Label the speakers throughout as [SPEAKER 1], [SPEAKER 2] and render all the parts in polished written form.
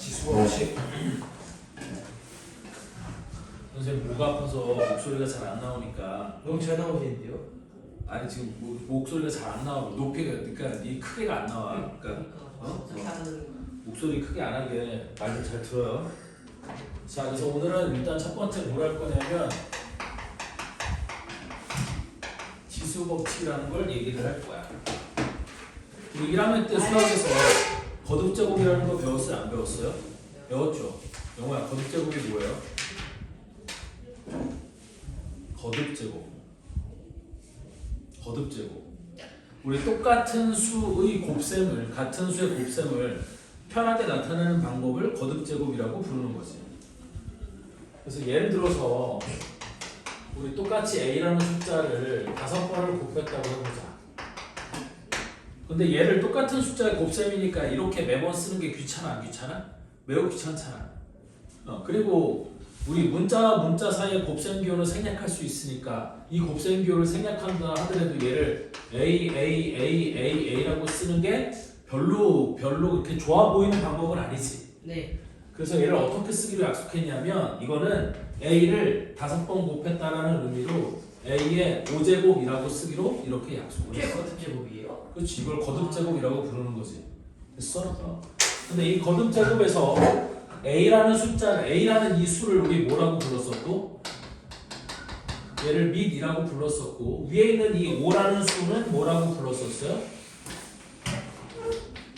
[SPEAKER 1] 지수 법칙. 선생님 목 아파서 목소리가 잘 안 나오니까.
[SPEAKER 2] 너무 잘 나오시는데요?
[SPEAKER 1] 아니 지금 목소리가 잘 안 나오고 높이가 그러니까 이 크게가 안 나와. 그러니까 목소리 크게 안 하게 말 좀 잘 들어요. 자, 그래서 오늘은 일단 첫 번째 뭘 할 거냐면 지수 법칙이라는 걸 얘기를 할 거야. 우리 1학년 때 수학에서 거듭 제곱이라는 거 배웠어요? 안 배웠어요? 배웠죠. 영호야, 거듭 제곱이 뭐예요? 거듭 제곱. 거듭 제곱. 우리 똑같은 수의 곱셈을, 같은 수의 곱셈을 편하게 나타내는 방법을 거듭 제곱이라고 부르는 거지. 그래서 예를 들어서 우리 똑같이 a라는 숫자를 5번을 곱했다고 해보자. 근데 얘를 똑같은 숫자의 곱셈이니까 이렇게 매번 쓰는 게 귀찮아, 안 귀찮아? 매우 귀찮잖아. 그리고 우리 문자 사이의 곱셈 기호는 생략할 수 있으니까 이 곱셈 기호를 생략한다 하더라도 얘를 A라고 쓰는 게 별로 그렇게 좋아 보이는 방법은 아니지.
[SPEAKER 2] 네.
[SPEAKER 1] 그래서 얘를 어떻게 쓰기로 약속했냐면 이거는 A를 5번 곱했다라는 의미로 A의 5제곱이라고 쓰기로 이렇게 약속을
[SPEAKER 2] 이게
[SPEAKER 1] 했어.
[SPEAKER 2] 거듭 제곱이에요?
[SPEAKER 1] 그렇지, 이걸 거듭 제곱이라고 부르는 거지. 됐어? 근데 이 거듭 제곱에서 A라는 숫자를, A라는 이 수를 우리 뭐라고 불렀었고, 얘를 mid이라고 불렀었고, 위에 있는 이 5라는 수는 뭐라고 불렀었어요?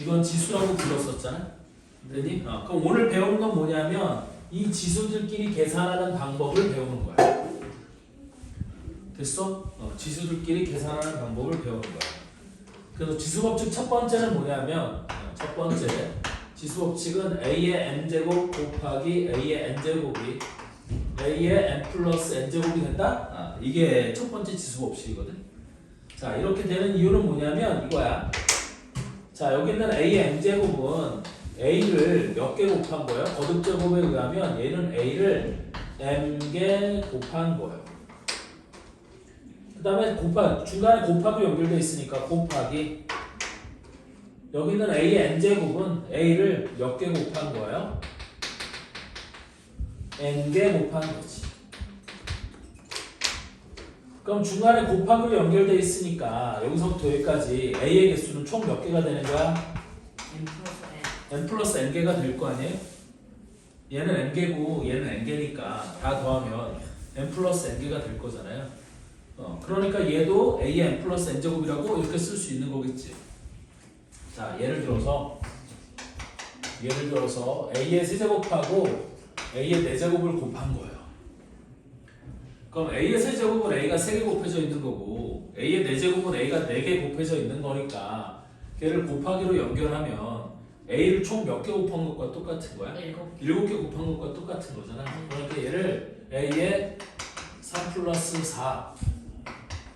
[SPEAKER 1] 이건 지수라고 불렀었잖아. 그랬니? 그럼 오늘 배우는 건 뭐냐면 이 지수들끼리 계산하는 방법을 배우는 거야. 됐어? 지수들끼리 계산하는 방법을 배우는 거야. 그래서 지수법칙 첫 번째는 뭐냐면 첫 번째 지수법칙은 a의 m제곱 곱하기 a의 n제곱이 a의 n 플러스 n제곱이 된다? 이게 첫 번째 지수법칙이거든. 자, 이렇게 되는 이유는 뭐냐면 이거야. 자, 여기 있는 a의 n제곱은 a를 몇 개 곱한 거예요? 거듭 제곱에 의하면 얘는 a를 m개 곱한 거예요. 그 다음에 중간에 곱하기 연결되어 있으니까 곱하기 여기 있는 a의 n제곱은 a를 몇 개 곱한 거예요? n개 곱한 거지. 그럼 중간에 곱하기로 연결되어 있으니까 여기서부터 여기까지 a의 개수는 총 몇 개가 되는 거야? n 플러스 n개가 될 거 아니에요? 얘는 n개고 얘는 n개니까 다 더하면 n 플러스 n개가 될 거잖아요. 그러니까 얘도 a의 n 플러스 n제곱이라고 이렇게 쓸 수 있는 거겠지. 자, 예를 들어서 a의 세제곱하고 a의 4제곱을 곱한 거예요. 그럼 a의 세제곱은 a가 3개 곱해져 있는 거고 a의 4제곱은 a가 4개 곱해져 있는 거니까 걔를 곱하기로 연결하면 a를 총 몇 개 곱한 것과 똑같은 거야? 7개 곱한 것과 똑같은 거잖아. 그러니까 얘를 a의 3 플러스 4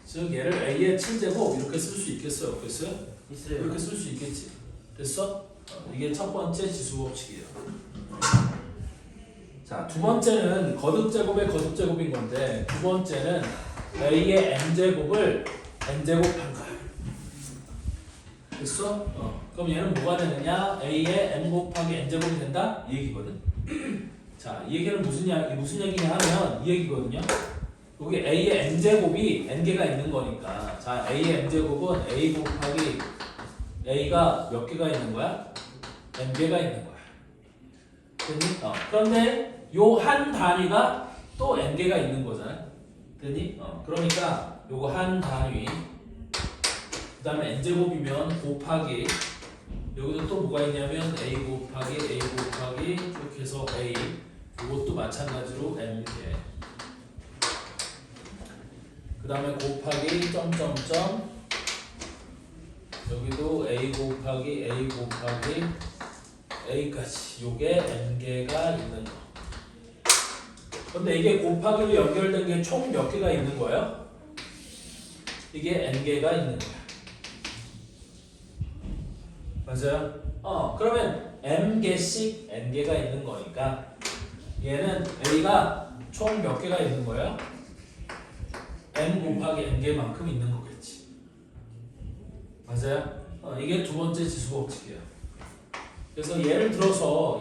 [SPEAKER 1] 즉 얘를 a의 7제곱 이렇게 쓸 수 있겠어요? 없겠어요?
[SPEAKER 2] 있어요.
[SPEAKER 1] 이렇게 쓸 수 있겠지. 됐어? 이게 첫 번째 지수법칙이에요. 자, 두 번째는 거듭 제곱의 거듭 제곱인 건데 두 번째는 a의 n제곱을 n제곱한 거야. 됐어? 그럼 얘는 뭐가 되느냐? a의 n 곱하기 n제곱이 된다? 이 얘기거든. 자, 이 얘기는 무슨 얘기냐 하면 이 얘기거든요. 여기 a의 n제곱이 n개가 있는 거니까 자, a의 n제곱은 a 곱하기 a가 몇 개가 있는 거야? n개가 있는 거야. 됐니? 그런데 요 한 단위가 또 n개가 있는 거잖아. 됐니? 그러니까 요거 한 단위 그 다음에 n제곱이면 곱하기 여기도 또 뭐가 있냐면 a 곱하기 쭉 해서 a 이것도 마찬가지로 n개 그 다음에 곱하기 점점점 여기도 a 곱하기 a까지 요게 n개가 있는 거. 근데 이게 곱하기로 연결된 게 총 몇 개가 있는 거예요? 이게 n개가 있는 거야. 맞아요? 그러면 m개씩 n개가 있는 거니까 얘는 a가 총 몇 개가 있는 거예요? n 곱하기 n개만큼 있는 거겠지. 맞아요? 이게 두 번째 지수법칙이에요. 그래서 예를 들어서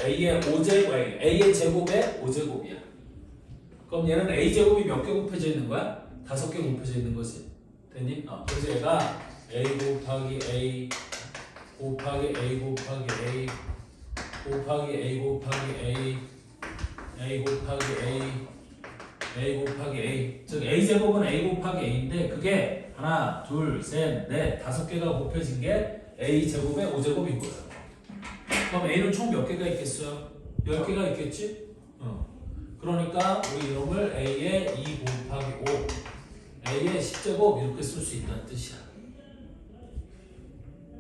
[SPEAKER 1] a의 5제곱, a의 제곱에 5제곱이야. 그럼 얘는 a 제곱이 몇 개 곱해져 있는 거야? 5개 곱해져 있는 거지. 됐니? 그래서 얘가 a 곱하기 a 곱하기 a 곱하기 a 곱하기 a 곱하기 a 곱하기 a 곱하기 a, 즉 a 제곱은 a 곱하기 a인데 그게 하나, 둘, 셋, 넷, 5개가 곱해진 게 a 제곱의 5제곱인 거예요. 그럼 a는 총 몇 개가 있겠어요? 10개가 있겠지? 그러니까 우리 이놈을 a의 2 곱하기 5, a의 10제곱 이렇게 쓸 수 있다는 뜻이야.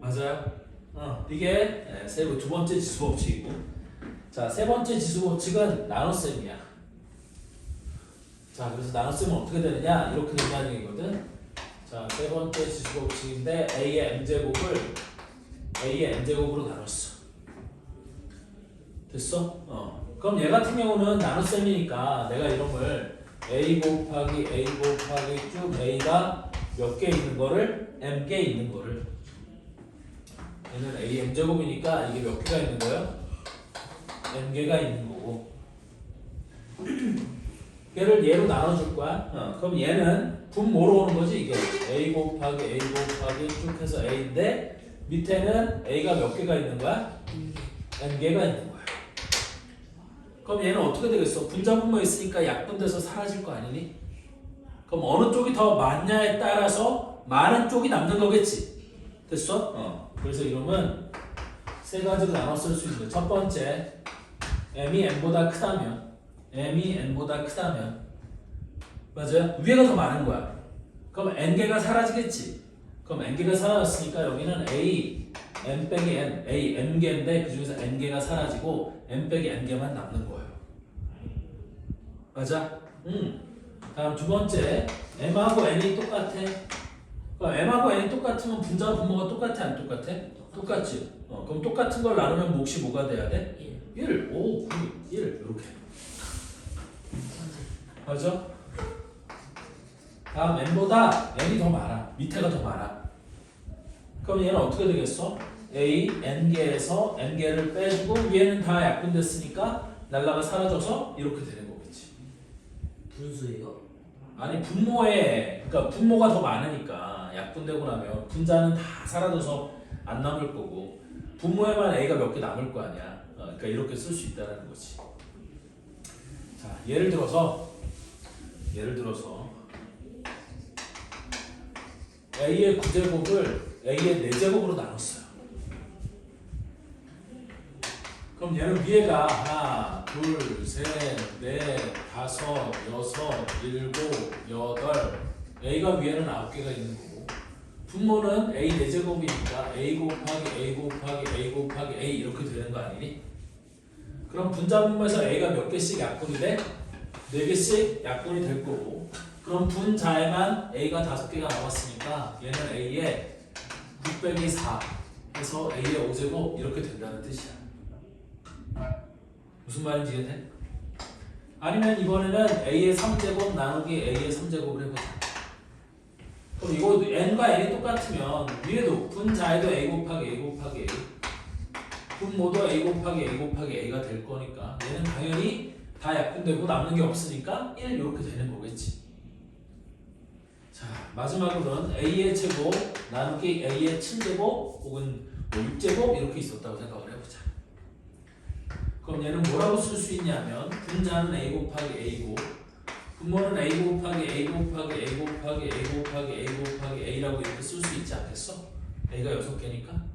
[SPEAKER 1] 맞아요? 이게 두 번째 지수 법칙이고, 자, 세 번째 지수 법칙은 나눗셈이야. 자, 그래서 나눗셈은 어떻게 되느냐? 이렇게 된다는 얘기거든. 자, 세 번째 지수 법칙인데 a의 n제곱으로 나눴어. 됐어? 그럼 얘 같은 경우는 나눗셈이니까 내가 이름을 a 곱하기 쭉 a가 몇 개 있는 거를 m개 있는 거를, 얘는 a m제곱이니까 이게 몇 개가 있는 거예요? m개가 있는 거고, 얘를 얘로 나눠줄 거야. 그럼 얘는 분모로 오는 거지. 이게 a 곱하기 쭉 해서 a인데 밑에는 a가 몇 개가 있는 거야? m개가 있는 거야. 그럼 얘는 어떻게 되겠어? 분자분모 있으니까 약분돼서 사라질 거 아니니? 그럼 어느 쪽이 더 많냐에 따라서 많은 쪽이 남는 거겠지. 됐어? 그래서 이름은 세 가지로 나눠 쓸 수 있는 거야. 첫 번째, m이 n보다 크다면, 맞아요? 위에가 더 많은 거야. 그럼 n개가 사라지겠지. 그럼 n개가 사라졌으니까 여기는 a, n 빼기 n, a, n개인데 그 중에서 n개가 사라지고 n 빼기 n개만 남는 거예요. 맞아? 다음 두 번째, m하고 n이 똑같아. 그럼 m하고 n이 똑같으면 분자 분모가 똑같아, 안 똑같아? 똑같지. 그럼 똑같은 걸 나누면 몫이 뭐가 돼야 돼? 1, 5, 9, 1 이렇게. 맞아? 다음 n보다 n이 더 많아. 밑에가 더 많아. 그럼 얘는 어떻게 되겠어? a, n개에서 n개를 빼주고 위에는 다 약분됐으니까 날라가 사라져서 이렇게 되는 거겠지.
[SPEAKER 2] 분수예요?
[SPEAKER 1] 아니 분모에, 그러니까 분모가 더 많으니까 약분되고 나면 분자는 다 사라져서 안 남을 거고 분모에만 a가 몇 개 남을 거 아니야. 그러니까 이렇게 쓸 수 있다는 거지. 자, 예를 들어서 a의 9제곱을 a의 4제곱으로 나눴어요. 그럼 얘는 위에가 하나, 둘, 셋, 넷, 다섯, 여섯, 일곱, 여덟, a가 위에는 9개가 있는 거고 분모는 a 4제곱이니까 a 곱하기 a 곱하기 a 곱하기 a 이렇게 되는 거 아니니? 그럼 분자 분모에서 a가 몇 개씩 약분이 돼? 4개씩 약분이 될 거고, 그럼 분자에만 a가 5개가 남았으니까 얘는 a의 9 빼기 4 해서 a의 5제곱 이렇게 된다는 뜻이야. 무슨 말인지 이해돼? 아니면 이번에는 a의 3제곱 나누기 a의 3제곱을 해보자. 그럼 이거 n과 n이 똑같으면 위에도 분자에도 a 곱하기 a 곱하기 a, 분모도 a 곱하기 a 곱하기 a가 될 거니까 얘는 당연히 다 약분되고 남는 게 없으니까 1 이렇게 되는 거겠지. 자, 마지막으로는 a의 제곱 나누기 a의 7제곱 혹은 6제곱 이렇게 있었다고 생각을 해보자. 그럼 얘는 뭐라고 쓸 수 있냐면 분자는 a 곱하기 a고 분모는 a 곱하기 a 곱하기 a 곱하기 a 곱하기 a 곱하기 a라고 이렇게 쓸 수 있지 않겠어? a가 6개니까.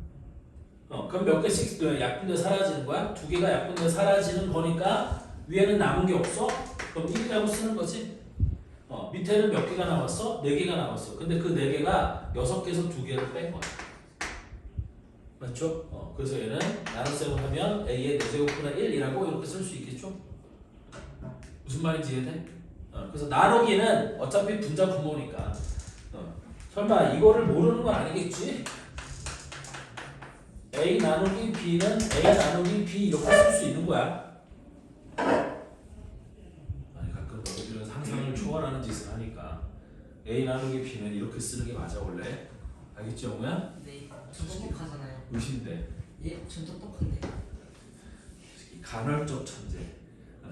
[SPEAKER 1] 그럼 몇 개씩 약분돼 사라지는 거야? 2개가 약분돼 사라지는 거니까 위에는 남은 게 없어? 그럼 1이라고 쓰는 거지. 밑에는 몇 개가 남았어? 4개가 남았어. 근데 그 4개가 6개에서 2개를 뺀 거야. 맞죠? 그래서 얘는 나눗셈을 하면 a의 4제곱분의 1이라고 이렇게 쓸 수 있겠죠? 무슨 말인지 이해돼? 그래서 나누기는 어차피 분자 분모니까 설마 이거를 모르는 건 아니겠지? a 나누기 b는 a 나누기 b 이렇게 쓸 수 있는 거야. 아니 가끔 너희들은 상상을 초월하는 짓을 하니까 a 나누기 b는 이렇게 쓰는 게 맞아 원래. 알겠지 영우야?
[SPEAKER 2] 네. 소복하잖아요.
[SPEAKER 1] 의심돼.
[SPEAKER 2] 예? 전 똑똑한데.
[SPEAKER 1] 간헐적 천재.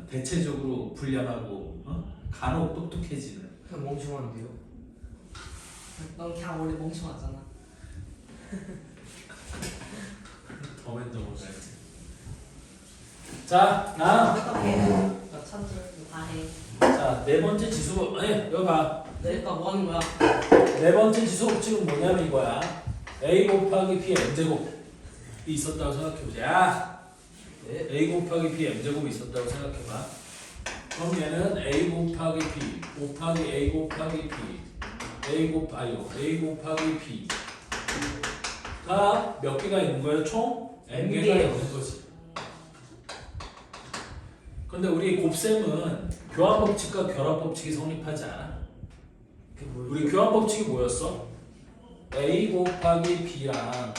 [SPEAKER 1] 대체적으로 불량하고 간혹 똑똑해지는.
[SPEAKER 2] 그냥 멍청한데요? 넌 그냥 원래 멍청하잖아.
[SPEAKER 1] 더맨적으로 해야지. 자, 나.
[SPEAKER 2] 똑똑해. 나 천재. 다 해.
[SPEAKER 1] 자, 네 번째 지수. 아니, 여기 봐.
[SPEAKER 2] 내가 뭐 하는 거야?
[SPEAKER 1] 네 번째 지수 법칙은 뭐냐면 이거야. a 곱하기 b m제곱이 있었다고 생각해보자. 야,
[SPEAKER 2] 네.
[SPEAKER 1] a 곱하기 b m제곱이 있었다고 생각해봐. 그럼 얘는 a 곱하기 b 곱하기 a 곱하기 b a 곱하기 b가 몇 개가 있는 거예요? 총 n개가 있는 거지. 근데 우리 곱셈은 교환 법칙과 결합 법칙이 성립하지 않아.
[SPEAKER 2] 그게 뭐예요?
[SPEAKER 1] 우리 교환 법칙이 뭐였어? a 곱하기 b랑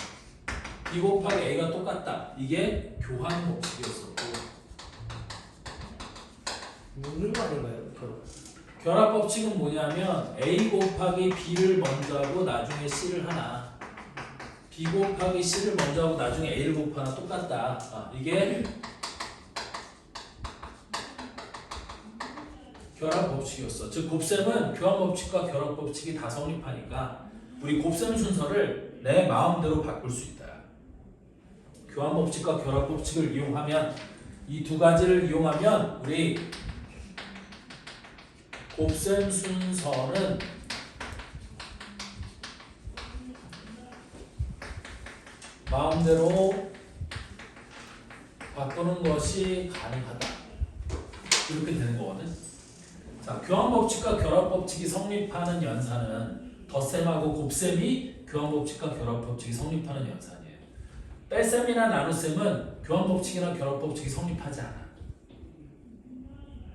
[SPEAKER 1] b 곱하기 a가 똑같다. 이게 교환 법칙이었었고,
[SPEAKER 2] 묻는 거 아닌가요? 결혼.
[SPEAKER 1] 결합 법칙은 뭐냐면 a 곱하기 b를 먼저 하고 나중에 c를 하나, b 곱하기 c를 먼저 하고 나중에 a를 곱하나 똑같다. 이게 결합 법칙이었어. 즉 곱셈은 교환 법칙과 결합 법칙이 다 성립하니까 우리 곱셈 순서를 내 마음대로 바꿀 수 있다. 교환 법칙과 결합 법칙을 이용하면, 이 두 가지를 이용하면 우리 곱셈 순서는 마음대로 바꾸는 것이 가능하다. 이렇게 되는 거거든. 자, 교환 법칙과 결합 법칙이 성립하는 연산은 덧셈하고 곱셈이 교환 법칙과 결합 법칙이 성립하는 연산이에요. 뺄셈이나 나눗셈은 교환 법칙이나 결합 법칙이 성립하지 않아.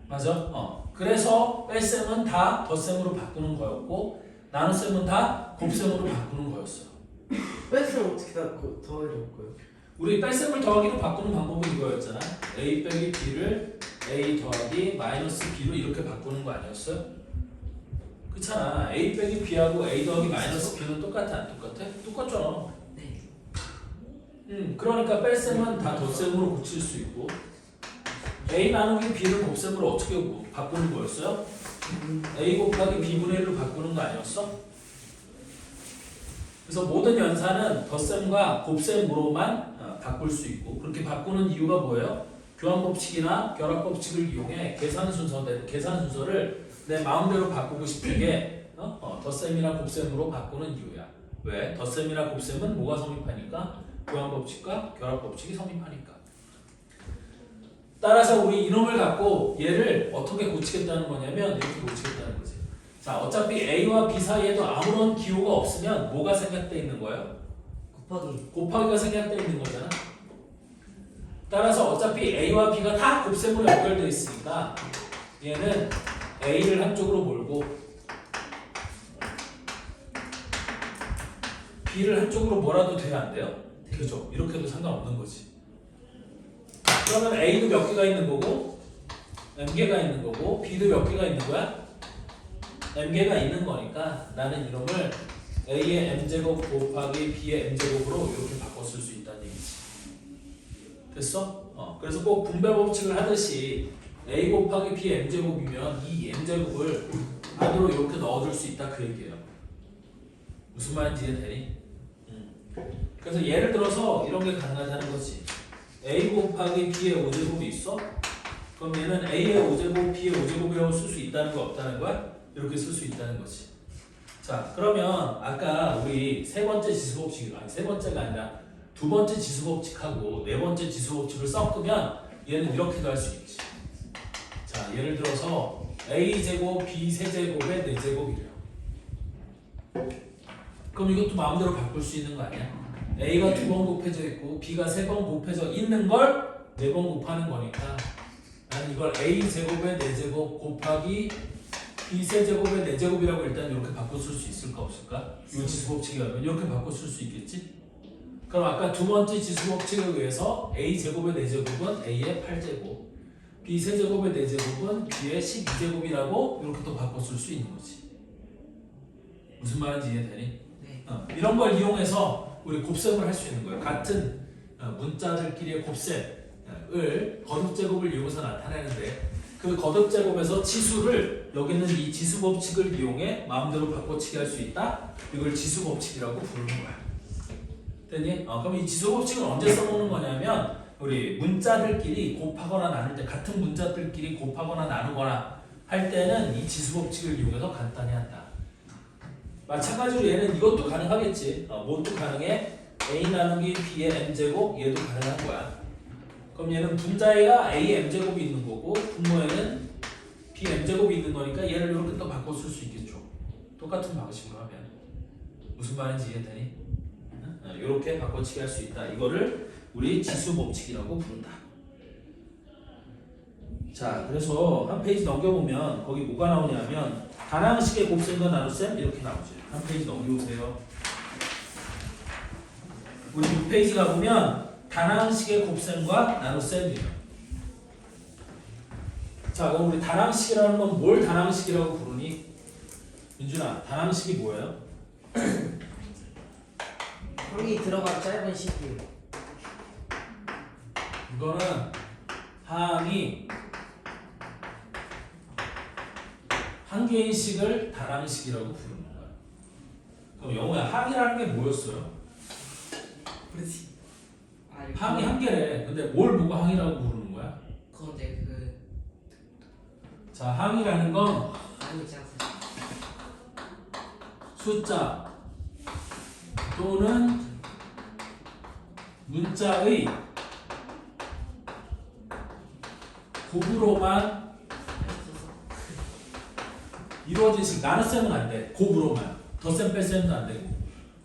[SPEAKER 1] 맞아? 그래서 뺄셈은 다 덧셈으로 바꾸는 거였고 나눗셈은 다 곱셈으로 바꾸는 거였어.
[SPEAKER 2] 뺐으면 어떻게 다 더해줄 거예요?
[SPEAKER 1] 우리 뺄셈을 더하기로 바꾸는 방법은 이거였잖아. a 빼기 b를 a 더하기 마이너스 b로 이렇게 바꾸는 거 아니었어요? 그렇잖아. a 빼기 b하고 a 더하기 마이너스 b는 똑같아 안 똑같아? 똑같잖아.
[SPEAKER 2] 네.
[SPEAKER 1] 그러니까 뺄셈은 다 덧셈으로 고칠 수 있고 a 나누기 b를 곱셈으로 어떻게 바꾸는 거였어요? a 곱하기 b분의 1로 바꾸는 거 아니었어? 그래서 모든 연산은 덧셈과 곱셈으로만 바꿀 수 있고, 그렇게 바꾸는 이유가 뭐예요? 교환 법칙이나 결합 법칙을 이용해 계산 순서를 내 마음대로 바꾸고 싶은 게 덧셈이나 곱셈으로 바꾸는 이유야. 왜? 덧셈이나 곱셈은 뭐가 성립하니까? 교환 법칙과 결합 법칙이 성립하니까. 따라서 우리 이놈을 갖고 얘를 어떻게 고치겠다는 거냐면 이렇게 고치겠다는 거지. 자, 어차피 A와 B 사이에도 아무런 기호가 없으면 뭐가 생략되어 있는 거예요? 곱하기가 생략되어 있는 거잖아. 따라서 어차피 A와 B가 다 곱셈으로 연결되어 있으니까 얘는 A를 한쪽으로 몰고 B를 한쪽으로 몰아도 돼요? 안 돼요? 되죠. 이렇게 해도 상관없는 거지. 그러면 A도 몇 개가 있는 거고 M개가 있는 거고 B도 몇 개가 있는 거야? M개가 있는 거니까 나는 이놈을 A의 M제곱 곱하기 B의 M제곱으로 이렇게 바꿔 쓸 수 있다는 얘기지. 됐어? 그래서 꼭 분배 법칙을 하듯이 A 곱하기 B의 M제곱이면 이 M제곱을 안으로 이렇게 넣어줄 수 있다 그 얘기예요. 무슨 말인지 이해되니? 그래서 예를 들어서 이런 게 가능하다는 거지. A 곱하기 B의 5제곱이 있어? 그럼 얘는 A의 5제곱, B의 5제곱이라고 쓸 수 있다는 거 없다는 거야? 이렇게 쓸 수 있다는 거지. 자, 그러면 아까 우리 세 번째 지수법칙, 아니 세 번째가 아니라 두 번째 지수법칙하고 네 번째 지수법칙을 섞으면 얘는 이렇게도 할 수 있지. 자, 예를 들어서 A제곱, B세제곱의 4제곱이래요. 그럼 이것도 마음대로 바꿀 수 있는 거 아니야? A가 2번 곱해져 있고 B가 3번 곱해져 있는 걸 4번 곱하는 거니까 나는 이걸 A제곱의 4제곱 곱하기 B세제곱의 4제곱이라고 일단 이렇게 바꿔 쓸 수 있을까 없을까? 이 지수법칙이라면 이렇게 바꿔 쓸 수 있겠지? 그럼 아까 두 번째 지수법칙에 의해서 A제곱의 4제곱은 A의 8제곱 B세제곱의 4제곱은 B의 12제곱이라고 이렇게 또 바꿔 쓸 수 있는 거지. 무슨 말인지 이해되니?
[SPEAKER 2] 네.
[SPEAKER 1] 이런 걸 이용해서 우리 곱셈을 할 수 있는 거예요. 같은 문자들끼리의 곱셈을 거듭제곱을 이용해서 나타내는데 그 거듭제곱에서 치수를 여기는 이 지수법칙을 이용해 마음대로 바꿔치기 할 수 있다. 이걸 지수법칙이라고 부르는 거야. 됐니? 그럼 이 지수법칙은 언제 써먹는 거냐면 우리 문자들끼리 곱하거나 나눌 때 같은 문자들끼리 곱하거나 나누거나 할 때는 이 지수법칙을 이용해서 간단히 한다. 마찬가지로 얘는 이것도 가능하겠지. 뭣도 가능해? a 나누기 b의 m제곱 얘도 가능한 거야. 그럼 얘는 분자에가 a m제곱이 있는 거고 분모에는 b m제곱이 있는 거니까 얘를 이렇게 또 바꿔 쓸 수 있겠죠. 똑같은 방식으로 하면 무슨 말인지 이해되니? 이렇게 바꿔치기 할 수 있다. 이거를 우리 지수법칙이라고 부른다. 자, 그래서 한 페이지 넘겨보면 거기 뭐가 나오냐면 다항식의 곱셈과 나눗셈 이렇게 나오죠. 한 페이지 넘겨보세요. 우리 6페이지 가보면 다항식의 곱셈과 나눗셈이에요. 자, 그럼 우리 다항식이라는 건 뭘 다항식이라고 부르니? 민준아, 다항식이 뭐예요?
[SPEAKER 2] 항이 들어간 짧은 식이에요.
[SPEAKER 1] 이거는 항이 한 개의 식을 다항식이라고 부르는 거야. 그럼 영호야, 항이라는 게 뭐였어요?
[SPEAKER 2] 그렇지.
[SPEAKER 1] 항이 한 개래. 근데 뭘 보고 항이라고 부르는 거야?
[SPEAKER 2] 그건데
[SPEAKER 1] 자, 항이라는 건
[SPEAKER 2] 아니지 않습니까?
[SPEAKER 1] 숫자 또는 문자의 곱으로만 이루어진 식. 나눗셈은 안 돼. 곱으로만. 덧셈 뺄셈도 안 되고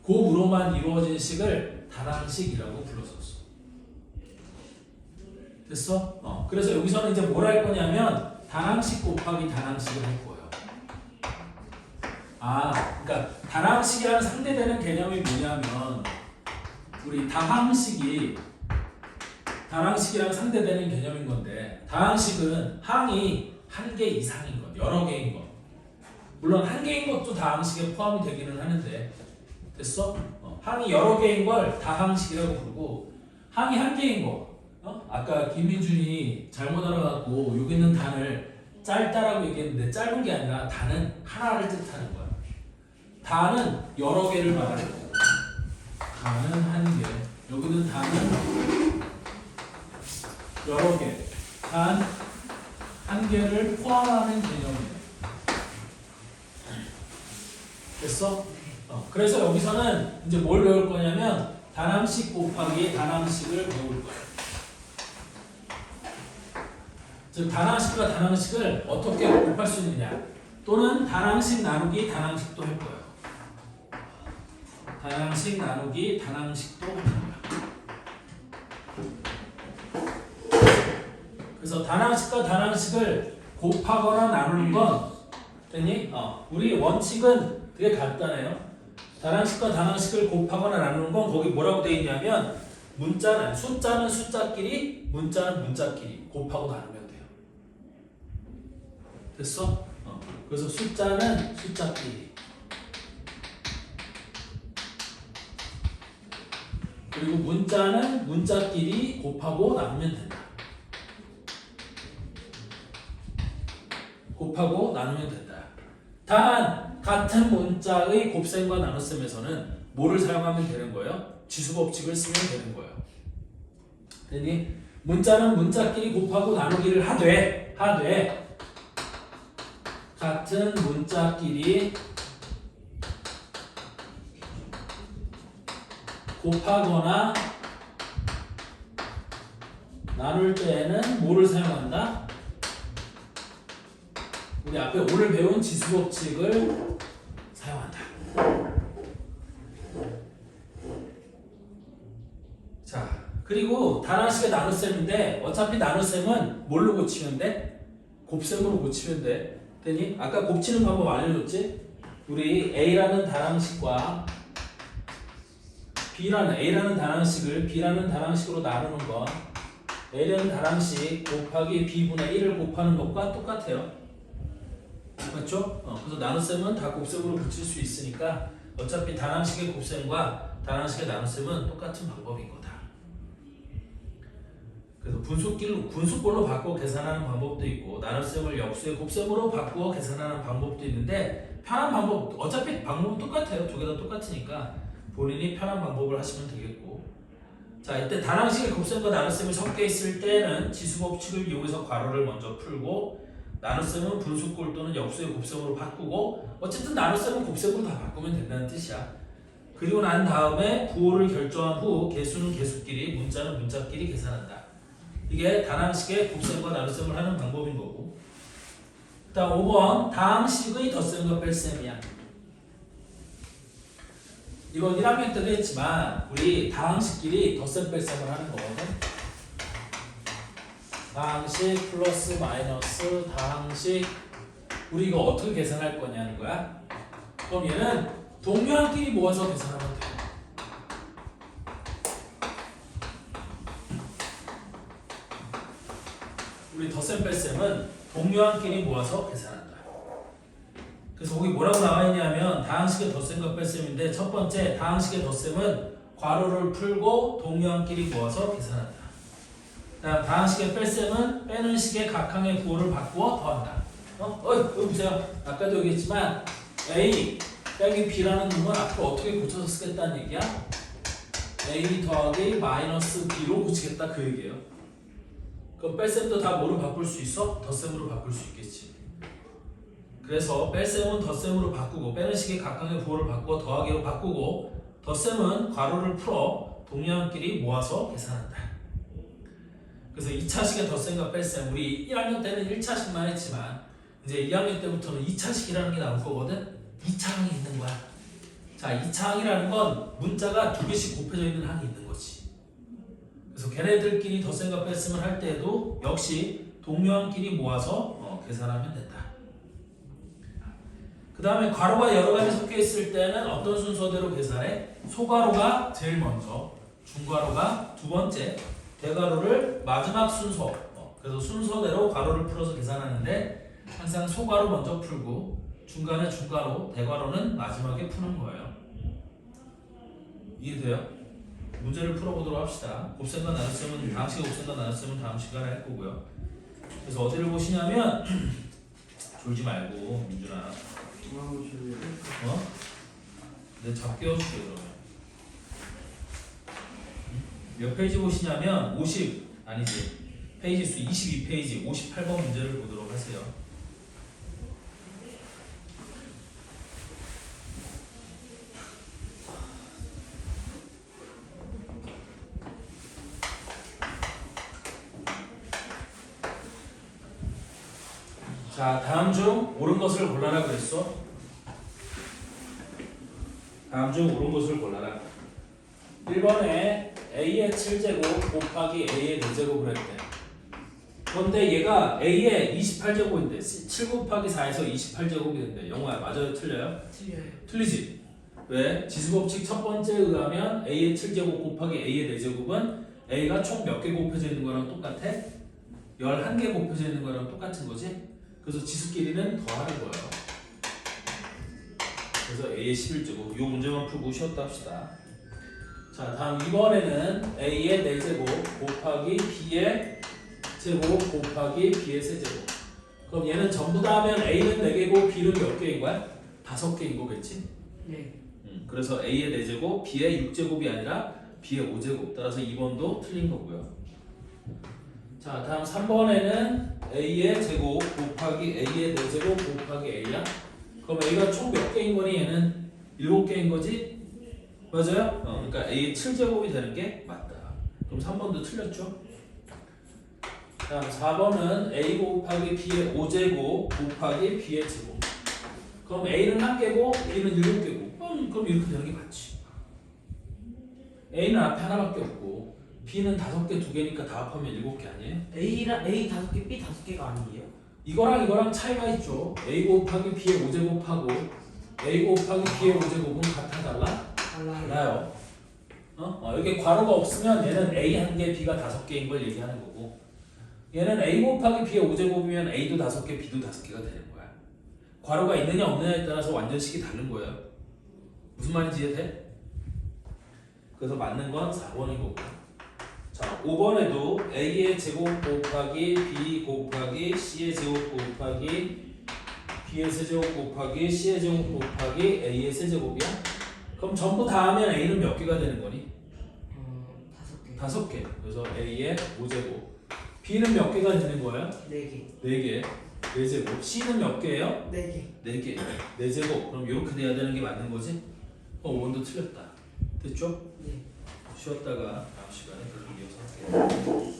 [SPEAKER 1] 곱으로만 이루어진 식을 다항식이라고 불렀었어. 됐어? 그래서 여기서는 이제 뭘 할 거냐면 다항식 곱하기 다항식을 할 거예요. 그러니까 다항식이라는 상대되는 개념이 뭐냐면 우리 다항식이랑 상대되는 개념인 건데 다항식은 항이 한 개 이상인 것, 여러 개인 것. 물론 한 개인 것도 다항식에 포함이 되기는 하는데 됐어? 항이 여러 개인 걸 다항식이라고 부르고 항이 한 개인 거. 아까 김민준이 잘못 알아갖고 여기 있는 단을 짧다라고 얘기했는데 짧은 게 아니라 단은 하나를 뜻하는 거야. 단은 여러 개를 말하는 거야. 단은 한 개. 여기는 단은 여러 개. 단 한 개를 포함하는 개념이에요. 됐어? 그래서 여기서는 이제 뭘 배울 거냐면 다항식 곱하기 다항식을 배울 거야. 즉 다항식과 다항식을 어떻게 곱할 수 있느냐 또는 다항식 나누기 다항식도 할 거예요. 다항식 나누기 다항식도 할 거야. 그래서 다항식과 다항식을 곱하거나 나누는 건 됐니? 우리 원칙은 되게 간단해요. 다항식과 다항식을 곱하거나 나누는 건 거기 뭐라고 되어 있냐면 숫자는 숫자끼리 문자는 문자끼리 곱하고 나누면 돼요. 됐어? 그래서 숫자는 숫자끼리 그리고 문자는 문자끼리 곱하고 나누면 된다. 곱하고 나누면 된다. 단 같은 문자의 곱셈과 나눗셈에서는 뭐를 사용하면 되는 거예요? 지수법칙을 쓰면 되는 거예요. 되니? 문자는 문자끼리 곱하고 나누기를 하되 같은 문자끼리 곱하거나 나눌 때에는 뭐를 사용한다? 우리 앞에 오늘 배운 지수법칙을 사용한다. 자, 그리고 다항식의 나눗셈인데 어차피 나눗셈은 뭘로 고치면 돼? 곱셈으로 고치면 돼. 되니? 아까 곱치는 방법 알려줬지? 우리 A라는 다항식과 A라는 다항식을 B라는 다항식으로 나누는 건 A라는 다항식 곱하기 B분의 1을 곱하는 것과 똑같아요. 맞죠? 그래서 나눗셈은 다 곱셈으로 붙일 수 있으니까 어차피 다항식의 곱셈과 다항식의 나눗셈은 똑같은 방법인 거다. 분수꼴로 바꾸어 계산하는 방법도 있고 나눗셈을 역수의 곱셈으로 바꾸어 계산하는 방법도 있는데 편한 방법 어차피 방법은 똑같아요. 두 개 다 똑같으니까 본인이 편한 방법을 하시면 되겠고 자 이때 단항식의 곱셈과 나눗셈이 섞여 있을 때는 지수법칙을 이용해서 괄호를 먼저 풀고 나눗셈은 분수꼴 또는 역수의 곱셈으로 바꾸고 어쨌든 나눗셈은 곱셈으로 다 바꾸면 된다는 뜻이야. 그리고 난 다음에 부호를 결정한 후 개수는 개수끼리 문자는 문자끼리 계산한다. 이게 단항식의 곱셈과 나눗셈을 하는 방법인 거고 다음 5번 다항식의 덧셈과 뺄셈이야. 이건 1학년 때도 했지만 우리 다항식끼리 덧셈 뺄셈을 하는 거거든. 다항식 플러스 마이너스 다항식 우리 이거 어떻게 계산할 거냐는 거야. 그럼 얘는 동료한끼리 모아서 계산하면 돼. 우리 덧셈 뺄셈은 동료한끼리 모아서 계산한다. 그래서 거기 뭐라고 나와 있냐면 다항식의 덧셈과 뺄셈인데 첫 번째 다항식의 덧셈은 괄호를 풀고 동료한끼리 모아서 계산한다. 다음 다항식의 뺄셈은 빼는 식의 각항의 부호를 바꾸어 더한다. 여기 보세요. 아까도 얘기했지만 A 빼기 B라는 놈은 앞으로 어떻게 고쳐서 쓰겠다는 얘기야? A 더하기 마이너스 B로 고치겠다 그 얘기예요. 그럼 뺄셈도 다 뭐로 바꿀 수 있어? 덧셈으로 바꿀 수 있겠지. 그래서 뺄셈은 덧셈으로 바꾸고 빼는 식의 각각의 부호를 바꾸어 더하기로 바꾸고 덧셈은 괄호를 풀어 동료한끼리 모아서 계산한다. 그래서 2차식의 덧셈과 뺄셈 우리 1학년 때는 1차식만 했지만 이제 2학년 때부터는 2차식이라는 게 나올 거거든. 2차항이 있는 거야. 자, 2차항이라는 건 문자가 두 개씩 곱해져 있는 항이 있는 거지. 그래서 걔네들끼리 덧셈과 뺄셈을 할 때도 역시 동료항끼리 모아서 계산하면 된다. 그 다음에 괄호가 여러 가지 섞여 있을 때는 어떤 순서대로 계산해? 소괄호가 제일 먼저, 중괄호가 두 번째, 대괄호를 마지막 순서. 그래서 순서대로 괄호를 풀어서 계산하는데 항상 소괄호 먼저 풀고 중간에 중괄호, 대괄호는 마지막에 푸는 거예요. 이해돼요? 문제를 풀어보도록 합시다. 곱셈과 나눗셈은 다항식의 곱셈과 나눗셈은 다음 시간에 할 거고요. 그래서 어디를 보시냐면 졸지 말고 민준아. 내 잡게 해줄게 그러면. 몇 페이지 보시냐면 50 아니지 페이지 수 22페이지 58번 문제를 보도록 하세요. 자, 다음 중 옳은 것을 골라라 그랬어. 다음 중 옳은 것을 골라라. 1번에 A의 7제곱 곱하기 A의 4제곱을 했대. 그런데 얘가 A의 28제곱인데 7 곱하기 4에서 28제곱이 된대. 영호야 맞아요? 틀려요?
[SPEAKER 2] 틀려요.
[SPEAKER 1] 틀리지? 왜? 지수법칙 첫 번째에 의하면 A의 7제곱 곱하기 A의 4제곱은 A가 총 몇 개 곱해져 있는 거랑 똑같아? 11개 곱해져 있는 거랑 똑같은 거지? 그래서 지수끼리는 더하는 거예요. 그래서 A의 11제곱 이 문제만 풀고 쉬었다 합시다. 자 다음 2번에는 A의 4제곱 곱하기 B의 제곱 곱하기 B의 세제곱. 그럼 얘는 전부 다 하면 A는 4개고 B는 몇 개인 거야? 5개인 거겠지?
[SPEAKER 2] 네.
[SPEAKER 1] 그래서 A의 4제곱 B의 6제곱이 아니라 B의 5제곱. 따라서 2번도 틀린 거고요. 자 다음 3번에는 A의 제곱 곱하기 A의 4제곱 곱하기 A야. 그럼 A가 총 몇 개인 거니? 얘는 7개인 거지? 맞아요? 그러니까 A의 7제곱이 되는 게 맞다. 그럼 3번도 틀렸죠? 다음 4번은 A 곱하기 B의 5제곱 곱하기 B의 제곱. 그럼 A는 1개고 B는 7개고. 그럼 이렇게 되는 게 맞지. A는 앞에 하나밖에 없고 B는 5개 2개니까 다 합하면 7개 아니에요?
[SPEAKER 2] A 5개, B 5개가 아니에요?
[SPEAKER 1] 이거랑 차이가 있죠. A 곱하기 B의 5제곱하고 A 곱하기 B의 5제곱은 같아 달라? 달라요. 여기 괄호가 없으면 얘는 A 1개, B가 5개인 걸 얘기하는 거고 얘는 A 곱하기 B의 5제곱이면 A도 5개, B도 5개가 되는 거야. 괄호가 있느냐 없느냐에 따라서 완전식이 다른 거예요. 무슨 말인지 이해돼? 그래서 맞는 건 4번인 거고 자, 5번에도 A의 제곱 곱하기 B 곱하기 C의 제곱 곱하기 B의 세제곱 곱하기 C의 제곱 곱하기 A의 세제곱이야? 그럼 전부 다 하면 A는 몇 개가 되는 거니?
[SPEAKER 2] 5개.
[SPEAKER 1] 5개. 그래서 A의 5제곱. B는 몇 개가 되는 거야?
[SPEAKER 2] 4개.
[SPEAKER 1] 4개. 4제곱. C는 몇 개예요?
[SPEAKER 2] 4개.
[SPEAKER 1] 4개. 4제곱. 그럼 이렇게 돼야 되는 게 맞는 거지? 5번도 틀렸다. 됐죠?
[SPEAKER 2] 네.
[SPEAKER 1] 쉬었다가 다음 시간에 그렇게 이어서 할게요.